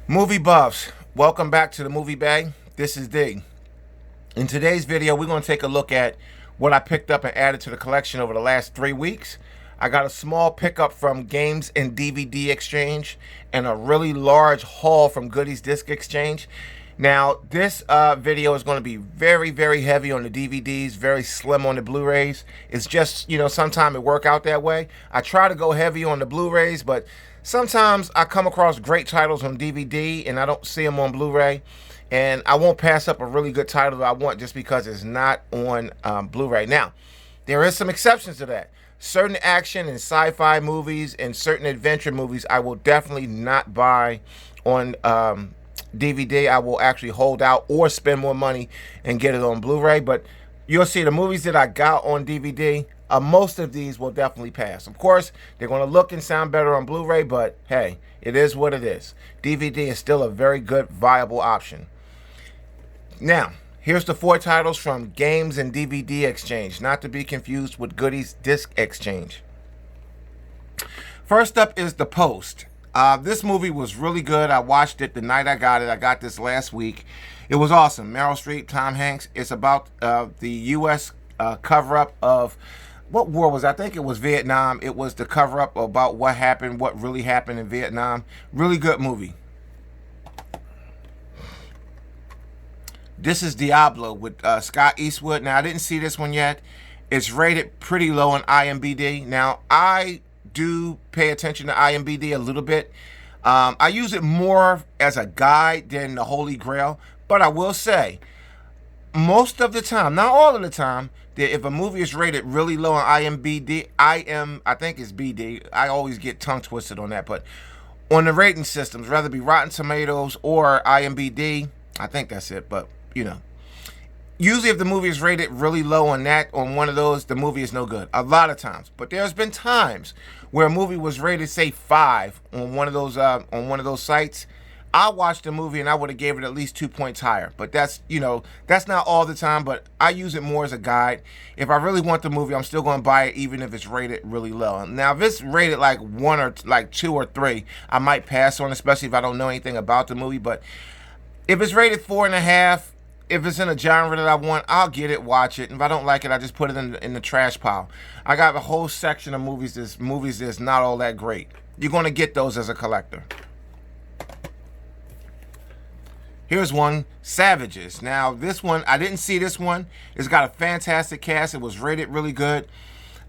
Movie buffs, welcome back to the Movie Bay. This is D. In today's video, we're going to take a look at what I picked up and added to the collection over the last 3 weeks. I got a small pickup from Games and DVD Exchange and a really large haul from Goodies Disc Exchange. Now, this video is going to be very, very heavy on the DVDs, very slim on the Blu-rays. It's just, sometimes it work out that way. I try to go heavy on the Blu-rays, but sometimes I come across great titles on DVD and I don't see them on Blu-ray. And I won't pass up a really good title that I want just because it's not on Blu-ray. Now, there is some exceptions to that. Certain action and sci-fi movies and certain adventure movies I will definitely not buy on DVD. I will actually hold out or spend more money and get it on Blu-ray. But you'll see the movies that I got on DVD, most of these will definitely pass. Of course, they're going to look and sound better on Blu-ray, but hey, it is what it is. DVD is still a very good, viable option. Now, here's the 4 titles from Games and DVD Exchange, not to be confused with Goodies Disc Exchange. First up is The Post. This movie was really good. I watched it the night I got it. I got this last week. It was awesome. Meryl Streep, Tom Hanks. It's about the U.S. Cover-up of, what war was it? I think it was Vietnam. It was the cover-up about what happened, what really happened in Vietnam. Really good movie. This is Diablo with Scott Eastwood. Now, I didn't see this one yet. It's rated pretty low on IMDb. Now, I do pay attention to IMDb a little bit. I use it more as a guide than the Holy Grail. But I will say, most of the time, not all of the time, that if a movie is rated really low on IMDb, I think it's BD. I always get tongue twisted on that. But on the rating systems, whether it be Rotten Tomatoes or IMDb, I think that's it. But, usually if the movie is rated really low on one of those, the movie is no good. A lot of times. But there's been times where a movie was rated, say, 5 on one of those sites. I watched the movie and I would have gave it at least 2 points higher. But that's not all the time, but I use it more as a guide. If I really want the movie, I'm still going to buy it even if it's rated really low. Now, if it's rated like 1 or like 2 or 3, I might pass on, especially if I don't know anything about the movie. But if it's rated 4.5, if it's in a genre that I want, I'll get it, watch it. If I don't like it, I just put it in the trash pile. I got a whole section of movies that's not all that great. You're going to get those as a collector. Here's one, Savages. Now, this one, I didn't see this one. It's got a fantastic cast. It was rated really good.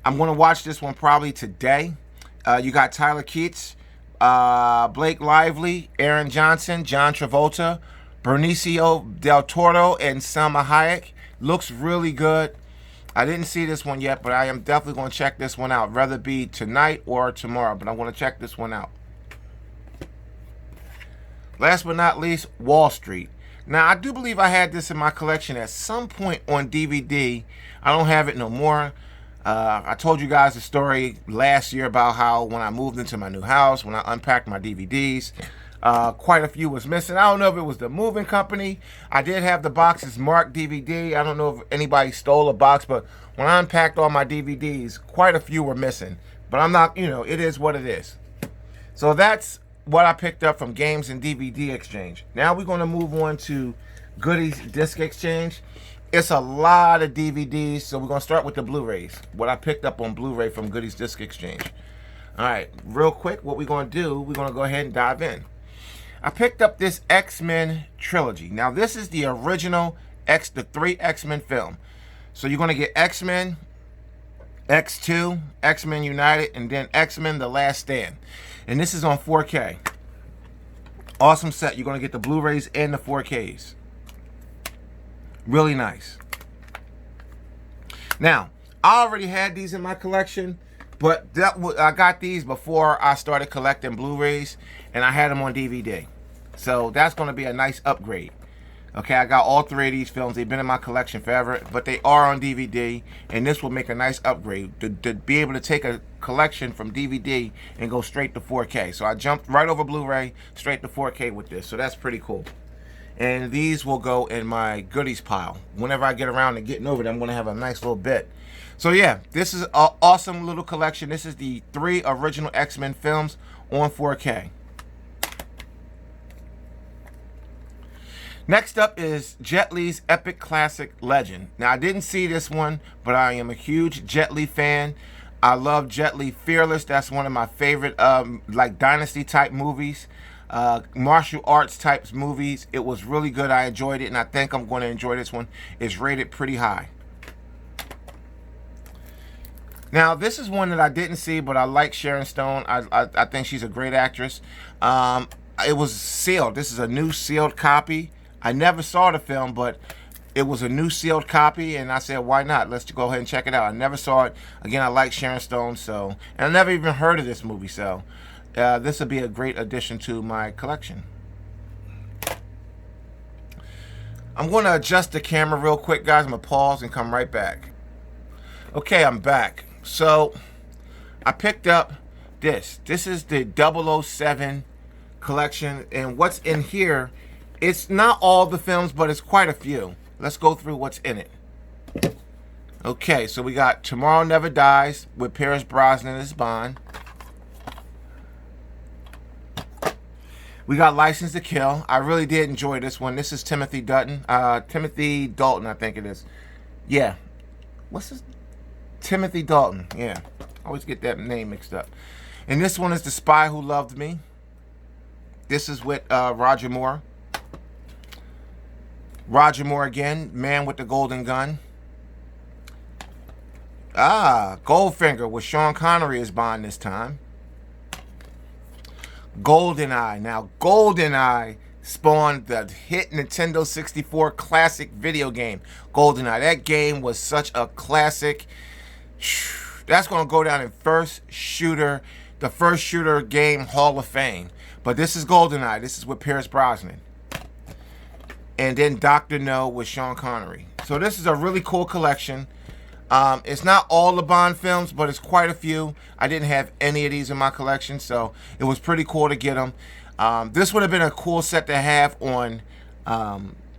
I'm going to watch this one probably today. You got Tyler Keats, Blake Lively, Aaron Johnson, John Travolta, Benicio del Toro, and Salma Hayek. Looks really good. I didn't see this one yet, but I am definitely going to check this one out. Whether it be tonight or tomorrow, but I'm going to check this one out. Last but not least, Wall Street. Now, I do believe I had this in my collection at some point on DVD. I don't have it no more. I told you guys a story last year about how when I moved into my new house, when I unpacked my DVDs, quite a few was missing. I don't know if it was the moving company. I did have the boxes marked DVD. I don't know if anybody stole a box, but when I unpacked all my DVDs, quite a few were missing. But I'm not, it is what it is. So that's what I picked up from Games and DVD Exchange. Now we're going to move on to Goodies Disc Exchange. It's a lot of DVDs, so we're going to start with the Blu-rays. What I picked up on Blu-ray from Goodies Disc Exchange. All right, real quick, what we're going to do, we're going to go ahead and dive in. I picked up this X-Men Trilogy. Now, this is the original the 3 X-Men film. So you're going to get X-Men, X2, X-Men United, and then X-Men The Last Stand. And this is on 4K. Awesome set. You're going to get the Blu-rays and the 4Ks. Really nice. Now, I already had these in my collection, but I got these before I started collecting Blu-rays, and I had them on DVD. So that's going to be a nice upgrade. Okay, I got all 3 of these films. They've been in my collection forever, but they are on DVD, and this will make a nice upgrade to be able to take a collection from DVD and go straight to 4K. So I jumped right over Blu-ray, straight to 4K with this. So that's pretty cool. And these will go in my goodies pile. Whenever I get around to getting over them, I'm going to have a nice little bit. So yeah, this is an awesome little collection. This is the 3 original X-Men films on 4K. Next up is Jet Li's epic classic Legend. Now, I didn't see this one, but I am a huge Jet Li fan. I love Jet Li Fearless. That's one of my favorite like dynasty type movies, martial arts types movies. It was really good. I enjoyed it, and I think I'm going to enjoy this one. It's rated pretty high. Now, this is one that I didn't see, but I like Sharon Stone. I think she's a great actress. It was sealed. This is a new sealed copy. I never saw the film, but it was a new sealed copy, and I said, why not? Let's go ahead and check it out. I never saw it. Again, I like Sharon Stone, so, and I never even heard of this movie, so this will be a great addition to my collection. I'm going to adjust the camera real quick, guys. I'm going to pause and come right back. Okay, I'm back. So, I picked up this. This is the 007 collection, and what's in here, it's not all the films, but it's quite a few. Let's go through what's in it. Okay, so we got Tomorrow Never Dies with Pierce Brosnan as Bond. We got License to Kill. I really did enjoy this one. This is Timothy Dalton. Timothy Dalton, I think it is. Yeah. What's this? Timothy Dalton. Yeah. I always get that name mixed up. And this one is The Spy Who Loved Me. This is with Roger Moore. Roger Moore again, Man with the Golden Gun. Goldfinger with Sean Connery as Bond this time. GoldenEye. Now, GoldenEye spawned the hit Nintendo 64 classic video game, GoldenEye. That game was such a classic. That's going to go down in the first shooter game Hall of Fame. But this is GoldenEye. This is with Pierce Brosnan. And then Dr. No with Sean Connery. So this is a really cool collection. It's not all the Bond films, but it's quite a few. I didn't have any of these in my collection, so it was pretty cool to get them. This would have been a cool set to have on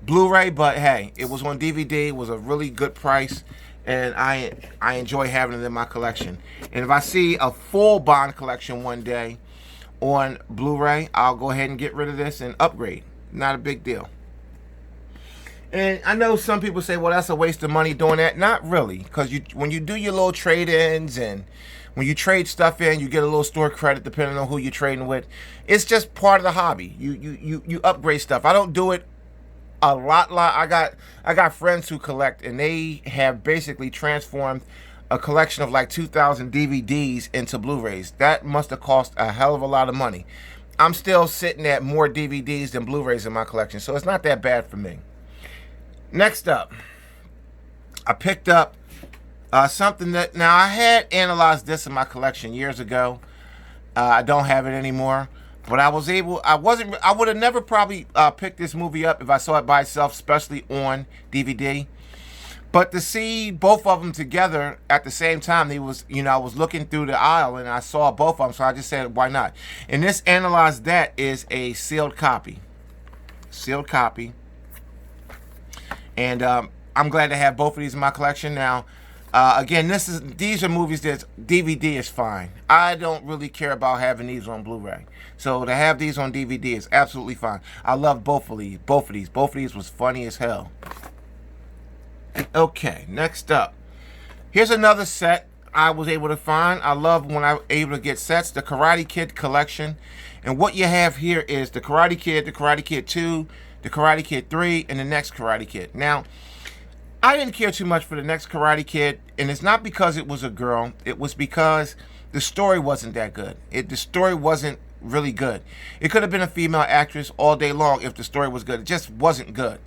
Blu-ray, but hey, it was on DVD. It was a really good price, and I enjoy having it in my collection. And if I see a full Bond collection one day on Blu-ray, I'll go ahead and get rid of this and upgrade. Not a big deal. And I know some people say, well, that's a waste of money doing that. Not really, because when you do your little trade-ins and when you trade stuff in, you get a little store credit depending on who you're trading with. It's just part of the hobby. You upgrade stuff. I don't do it a lot. I got friends who collect, and they have basically transformed a collection of like 2,000 DVDs into Blu-rays. That must have cost a hell of a lot of money. I'm still sitting at more DVDs than Blu-rays in my collection, so it's not that bad for me. Next up, I picked up something that, now I had analyzed this in my collection years ago. I don't have it anymore, but I would have never probably picked this movie up if I saw it by itself, especially on DVD. But to see both of them together at the same time, I was looking through the aisle and I saw both of them, so I just said, why not? And this Analyze That is a sealed copy. Sealed copy. And I'm glad to have both of these in my collection. Now, again, these are movies that DVD is fine. I don't really care about having these on Blu-ray. So to have these on DVD is absolutely fine. I love both of these. Both of these was funny as hell. Okay, next up. Here's another set I was able to find. I love when I'm able to get sets. The Karate Kid collection. And what you have here is the Karate Kid 2, the Karate Kid 3, and the next Karate Kid. Now, I didn't care too much for the next Karate Kid, and it's not because it was a girl. It was because the story wasn't that good. The story wasn't really good. It could have been a female actress all day long if the story was good. It just wasn't good.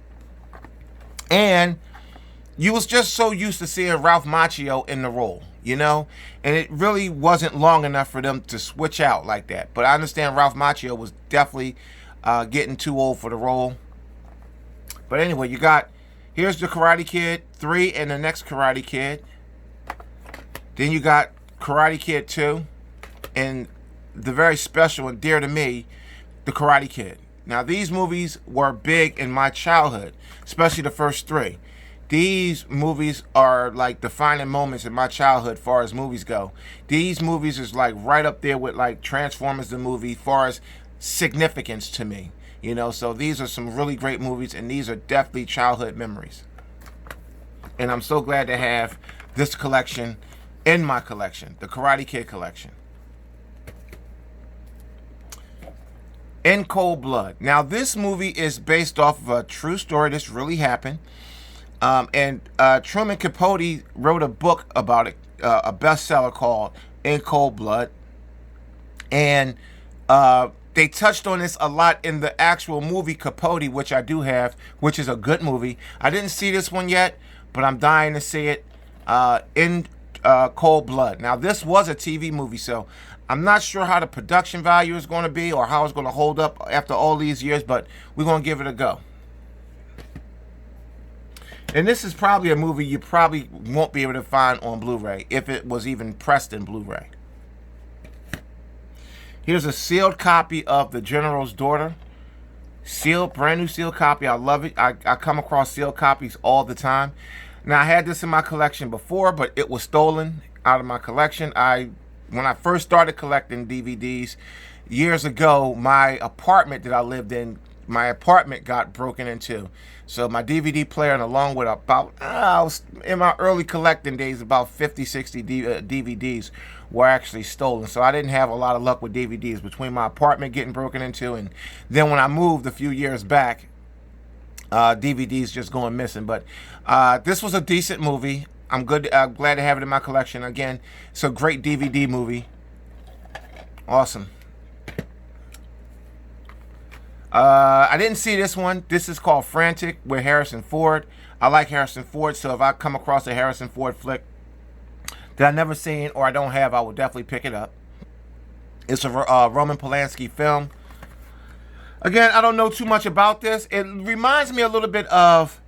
And you was just so used to seeing Ralph Macchio in the role, and it really wasn't long enough for them to switch out like that. But I understand Ralph Macchio was definitely getting too old for the role. But anyway, here's the Karate Kid 3 and the next Karate Kid. Then you got Karate Kid 2 and the very special and dear to me, the Karate Kid. Now, these movies were big in my childhood, especially the first 3. These movies are like defining moments in my childhood as far as movies go. These movies is like right up there with like Transformers the movie as far as significance to me. You know, so these are some really great movies, and these are definitely childhood memories. And I'm so glad to have this collection in my collection, the Karate Kid collection. In Cold Blood. Now, this movie is based off of a true story. This really happened. And Truman Capote wrote a book about it, a bestseller called In Cold Blood. And they touched on this a lot in the actual movie Capote, which I do have, which is a good movie. I didn't see this one yet, but I'm dying to see it. In Cold Blood. Now, this was a TV movie, so I'm not sure how the production value is going to be or how it's going to hold up after all these years, but we're going to give it a go. And this is probably a movie you probably won't be able to find on Blu-ray, if it was even pressed in Blu-ray. Here's a sealed copy of The General's Daughter. Sealed, brand new sealed copy. I love it. I come across sealed copies all the time. Now, I had this in my collection before, but it was stolen out of my collection. When I first started collecting DVDs years ago, my apartment that I lived in, my apartment got broken into. So my DVD player, and along with about, in my early collecting days, about 50, 60 DVDs were actually stolen. So I didn't have a lot of luck with DVDs between my apartment getting broken into, and then when I moved a few years back, DVDs just going missing. But this was a decent movie. I'm glad to have it in my collection. Again, it's a great DVD movie. Awesome. I didn't see this one. This is called Frantic with Harrison Ford. I like Harrison Ford, so if I come across a Harrison Ford flick that I've never seen or I don't have, I will definitely pick it up. It's a Roman Polanski film. Again, I don't know too much about this. It reminds me a little bit of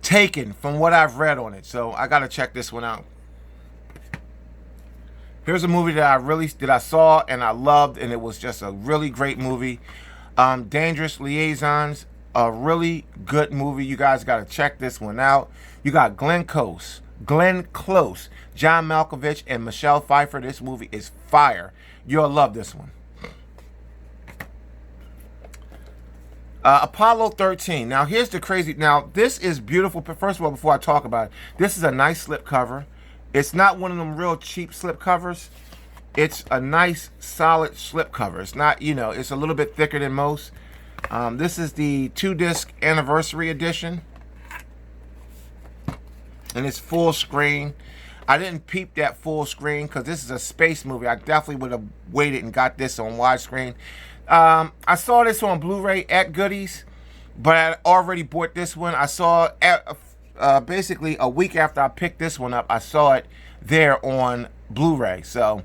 Taken from what I've read on it. So I got to check this one out. Here's a movie that I saw and I loved, and it was just a really great movie. Dangerous Liaisons, a really good movie. You guys got to check this one out. You got Glenn Close, John Malkovich, and Michelle Pfeiffer. This movie is fire. You'll love this one. Apollo 13. Now, here's the crazy. Now, this is beautiful. First of all, before I talk about it, this is a nice slip cover. It's not one of them real cheap slip covers. It's a nice, solid slip cover. It's not, it's a little bit thicker than most. This is the 2-disc anniversary edition. And it's full screen. I didn't peep that full screen because this is a space movie. I definitely would have waited and got this on widescreen. I saw this on Blu-ray at Goodies, but I already bought this one. I saw basically a week after I picked this one up, I saw it there on Blu-ray. So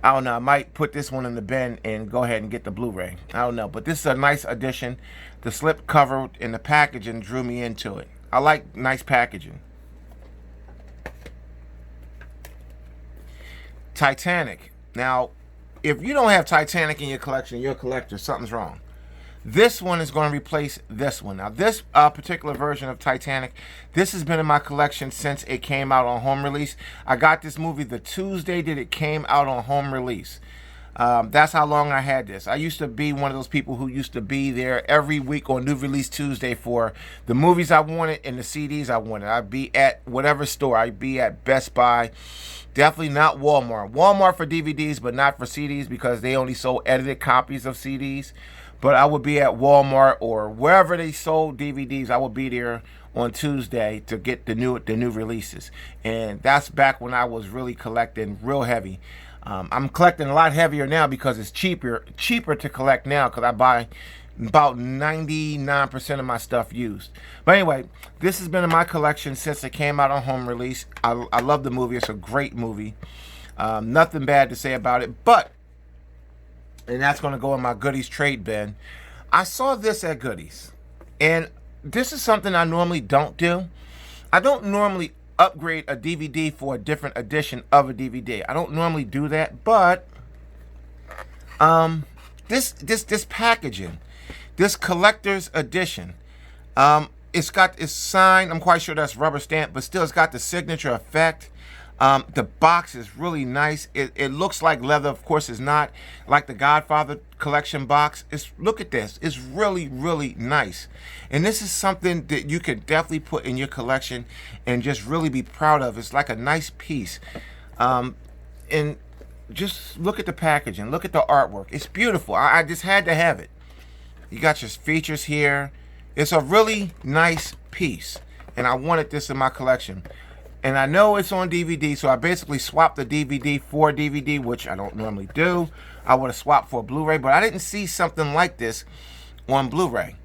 I don't know. I might put this one in the bin and go ahead and get the Blu-ray. I don't know, but this is a nice addition. The slip cover and the packaging drew me into it. I like nice packaging. Titanic. Now, if you don't have Titanic in your collection, you're a collector, something's wrong. This one is going to replace this one. Now, this particular version of Titanic, this has been in my collection since it came out on home release. I got this movie the Tuesday that it came out on home release. That's how long I had this. I used to be one of those people who used to be there every week on New Release Tuesday for the movies I wanted and the CDs I wanted. I'd be at whatever store. I'd be at Best Buy. Definitely not Walmart. Walmart for DVDs, but not for CDs because they only sold edited copies of CDs. But I would be at Walmart or wherever they sold DVDs. I would be there on Tuesday to get the new releases. And that's back when I was really collecting real heavy. I'm collecting a lot heavier now because it's cheaper to collect now because I buy about 99% of my stuff used. But anyway, this has been in my collection since it came out on home release. I love the movie. It's a great movie. Nothing bad to say about it. But, and that's going to go in my Goodies trade bin. I saw this at Goodies. And this is something I normally don't do. I don't normally upgrade a DVD for a different edition of a DVD. I don't normally do that. But this packaging, this collector's edition, it's signed. I'm quite sure that's rubber stamped, but still it's got the signature effect. The box is really nice. It looks like leather. Of course, it's not like the Godfather collection box. Look at this. It's really, really nice. And this is something that you could definitely put in your collection and just really be proud of. It's like a nice piece. And just look at the packaging. Look at the artwork. It's beautiful. I just had to have it. You got your features here. It's a really nice piece. And I wanted this in my collection. And I know it's on DVD, so I basically swapped the DVD for DVD, which I don't normally do. I would have swapped for a Blu-ray, but I didn't see something like this on Blu-ray.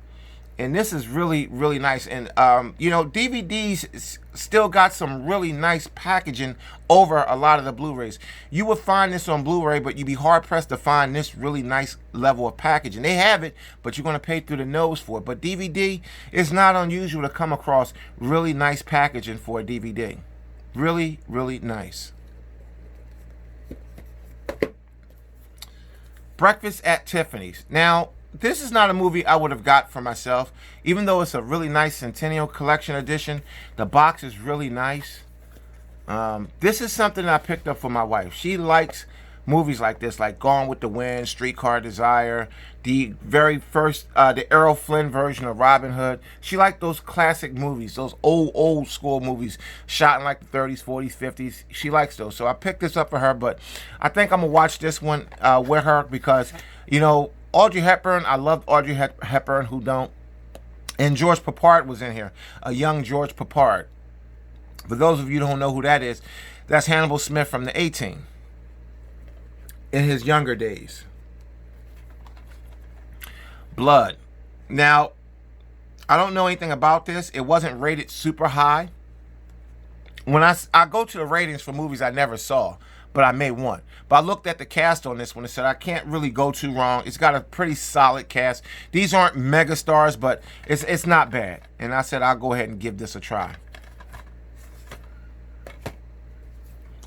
And this is really, really nice. And, you know, DVDs still got some really nice packaging over a lot of the Blu-rays. You would find this on Blu-ray, but you'd be hard-pressed to find this really nice level of packaging. They have it, but you're going to pay through the nose for it. But DVD is not unusual to come across really nice packaging for a DVD. Really, really nice. Breakfast at Tiffany's. Now, this is not a movie I would have got for myself. Even though it's a really nice Centennial Collection edition, the box is really nice. This is something I picked up for my wife. She likes movies like this, like Gone with the Wind, Streetcar Desire, the very first, the Errol Flynn version of Robin Hood. She liked those classic movies, those old school movies shot in like the 30s, 40s, 50s. She likes those. So I picked this up for her, but I think I'm going to watch this one with her because, you know, Audrey Hepburn, I loved Audrey Hepburn, who don't. And George Peppard was in here, a young George Peppard. For those of you who don't know who that is, that's Hannibal Smith from the A-Team in his younger days. Blood. Now, I don't know anything about this. It wasn't rated super high. When I go to the ratings for movies I never saw, but I made one. But I looked at the cast on this one and said I can't really go too wrong. It's got a pretty solid cast. These aren't mega stars, but it's not bad. And I said I'll go ahead and give this a try.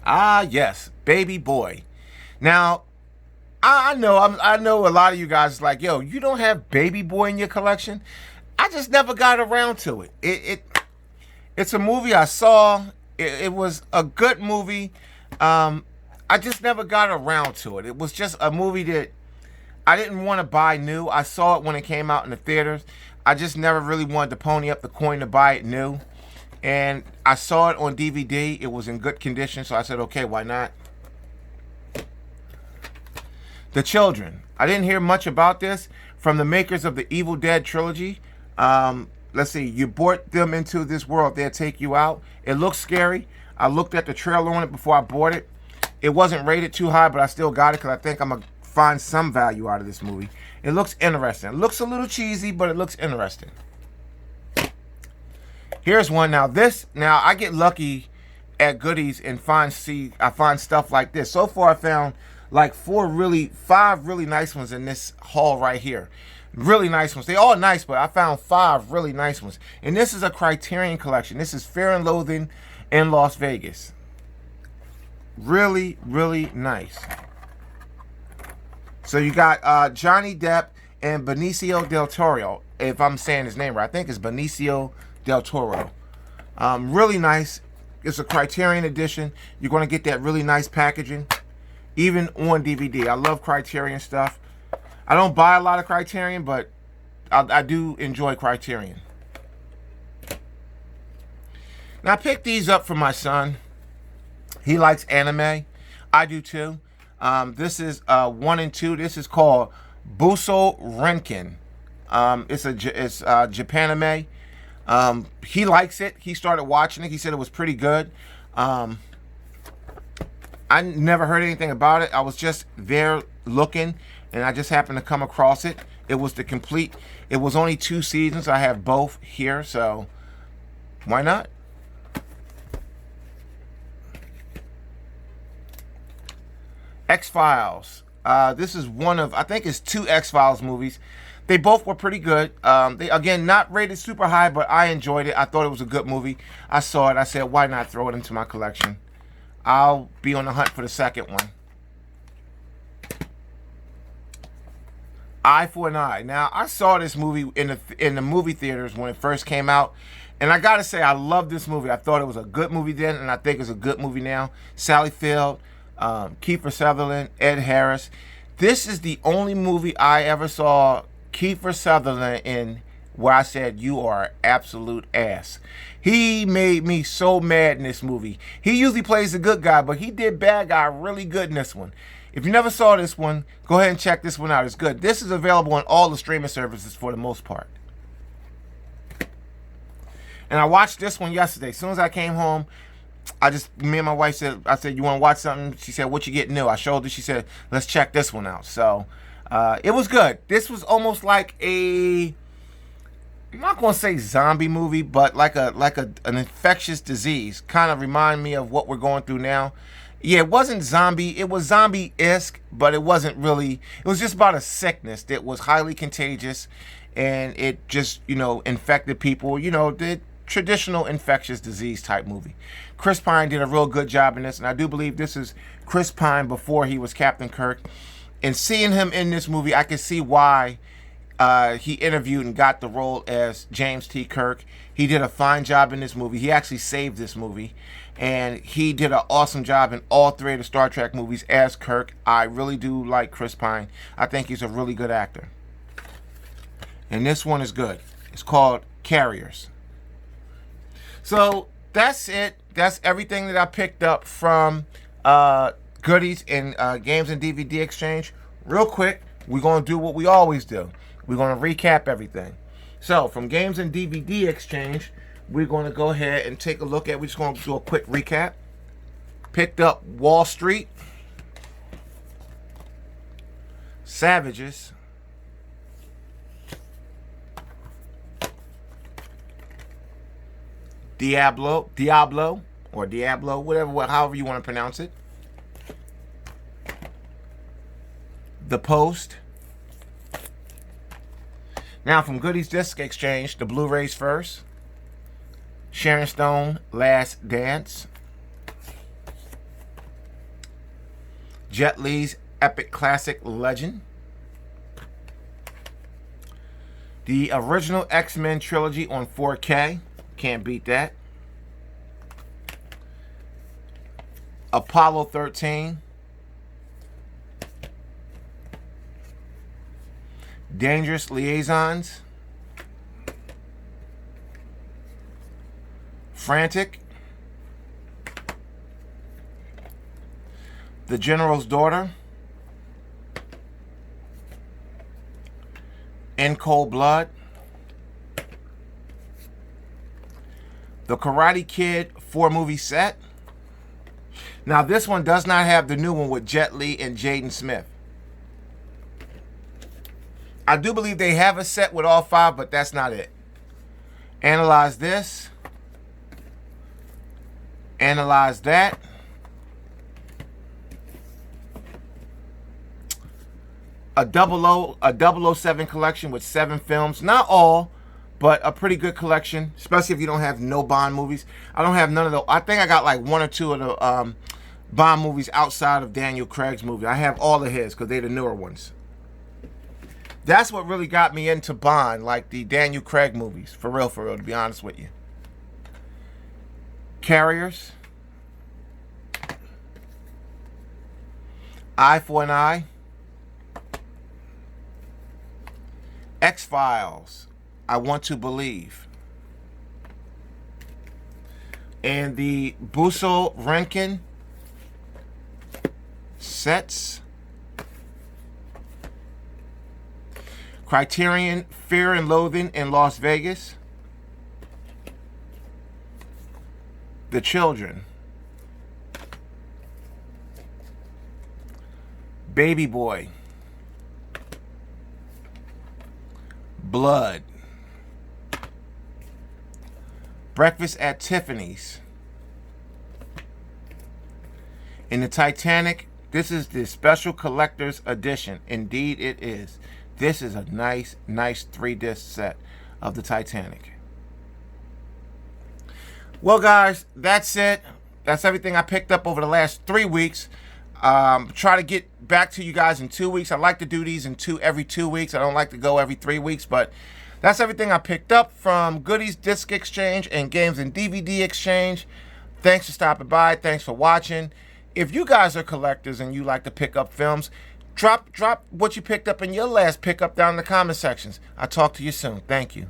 Ah, yes, Baby Boy. Now, I know a lot of you guys is like, yo, you don't have Baby Boy in your collection. I just never got around to it. It's a movie I saw. It was a good movie. I just never got around to it. It was just a movie that I didn't want to buy new. I saw it when it came out in the theaters. I just never really wanted to pony up the coin to buy it new. And I saw it on DVD. It was in good condition, so I said, okay, why not? The Children. I didn't hear much about this from the makers of the Evil Dead trilogy. Let's see. You brought them into this world, they'll take you out. It looks scary. I looked at the trailer on it before I bought it. It wasn't rated too high, but I still got it because I think I'm going to find some value out of this movie. It looks interesting. It looks a little cheesy, but it looks interesting. Here's one. Now I get lucky at goodies and I find stuff like this. So far I found like five really nice ones in this haul right here. Really nice ones. They all nice, but I found 5 really nice ones. And this is a Criterion collection. This is Fear and Loathing in Las Vegas. Really, really nice. So you got Johnny Depp and Benicio del Toro, if I'm saying his name right. I think it's Benicio del Toro. Really nice. It's a Criterion edition. You're going to get that really nice packaging, even on DVD. I love Criterion stuff. I don't buy a lot of Criterion, but I do enjoy Criterion. Now, I picked these up for my son. He likes anime. I do too. This is 1 and 2. This is called Buso Renkin. It's Japanime. He likes it. He started watching it. He said it was pretty good. I never heard anything about it. I was just there looking, and I just happened to come across it. It was it was only 2 seasons. I have both here, so why not? X-Files. This is one of, I think it's 2 X-Files movies. They both were pretty good. They, again, not rated super high, but I enjoyed it. I thought it was a good movie. I saw it. I said, why not throw it into my collection? I'll be on the hunt for the second one. Eye for an Eye. Now, I saw this movie in the movie theaters when it first came out, and I gotta say, I love this movie. I thought it was a good movie then, and I think it's a good movie now. Sally Field, Kiefer Sutherland, Ed Harris. This is the only movie I ever saw Kiefer Sutherland in where I said, you are an absolute ass. He made me so mad in this movie. He usually plays the good guy, but he did bad guy really good in this one. If you never saw this one, go ahead and check this one out. It's good. This is available on all the streaming services for the most part. And I watched this one yesterday. As soon as I came home, me and my wife said, you want to watch something? She said, what you getting new? I showed her. She said, let's check this one out. So it was good. This was almost like I'm not going to say zombie movie, but like an infectious disease. Kind of remind me of what we're going through now. Yeah, it wasn't zombie. It was zombie-esque, but it wasn't really. It was just about a sickness that was highly contagious, and it just, infected people. The traditional infectious disease type movie. Chris Pine did a real good job in this, and I do believe this is Chris Pine before he was Captain Kirk. And seeing him in this movie, I can see why he interviewed and got the role as James T. Kirk. He did a fine job in this movie. He actually saved this movie. And he did an awesome job in all three of the Star Trek movies as Kirk. I really do like Chris Pine. I think he's a really good actor. And this one is good. It's called Carriers. So that's it. That's everything that I picked up from goodies in Games and DVD Exchange. Real quick, we're going to do what we always do. We're going to recap everything. So from Games and DVD Exchange, we're going to go ahead and take a look at, we're just going to do a quick recap. Picked up Wall Street, Savages, Diablo, or Diablo, whatever, however you want to pronounce it. The Post. Now from Goodies Disc Exchange, the Blu-rays first. Sharon Stone, Last Dance. Jet Li's epic classic Legend. The original X-Men trilogy on 4K. Can't beat that. Apollo 13. Dangerous Liaisons. Frantic. The General's Daughter. In Cold Blood. The Karate Kid 4-movie set. Now this one does not have the new one with Jet Li and Jaden Smith. I do believe they have a set with all 5, but that's not it. Analyze this. Analyze that. A 007 collection with 7 films. Not all, but a pretty good collection, especially if you don't have no Bond movies. I don't have none of those. I think I got like 1 or 2 of the Bond movies outside of Daniel Craig's movie. I have all of his because they're the newer ones. That's what really got me into Bond, like the Daniel Craig movies. For real, to be honest with you. Carriers. Eye for an Eye. X-Files. I Want to Believe. And the Buso Renkin sets. Criterion Fear and Loathing in Las Vegas. The Children. Baby Boy. Blood. Breakfast at Tiffany's. In the Titanic, this is the special collector's edition. Indeed it is. This is a nice 3-disc set of the Titanic. Well, guys, that's it. That's everything I picked up over the last 3 weeks. Try to get back to you guys in 2 weeks. I like to do these every 2 weeks. I don't like to go every 3 weeks, but that's everything I picked up from Goodies Disc Exchange and Games and DVD Exchange. Thanks for stopping by. Thanks for watching. If you guys are collectors and you like to pick up films, drop what you picked up in your last pickup down in the comment sections. I'll talk to you soon. Thank you.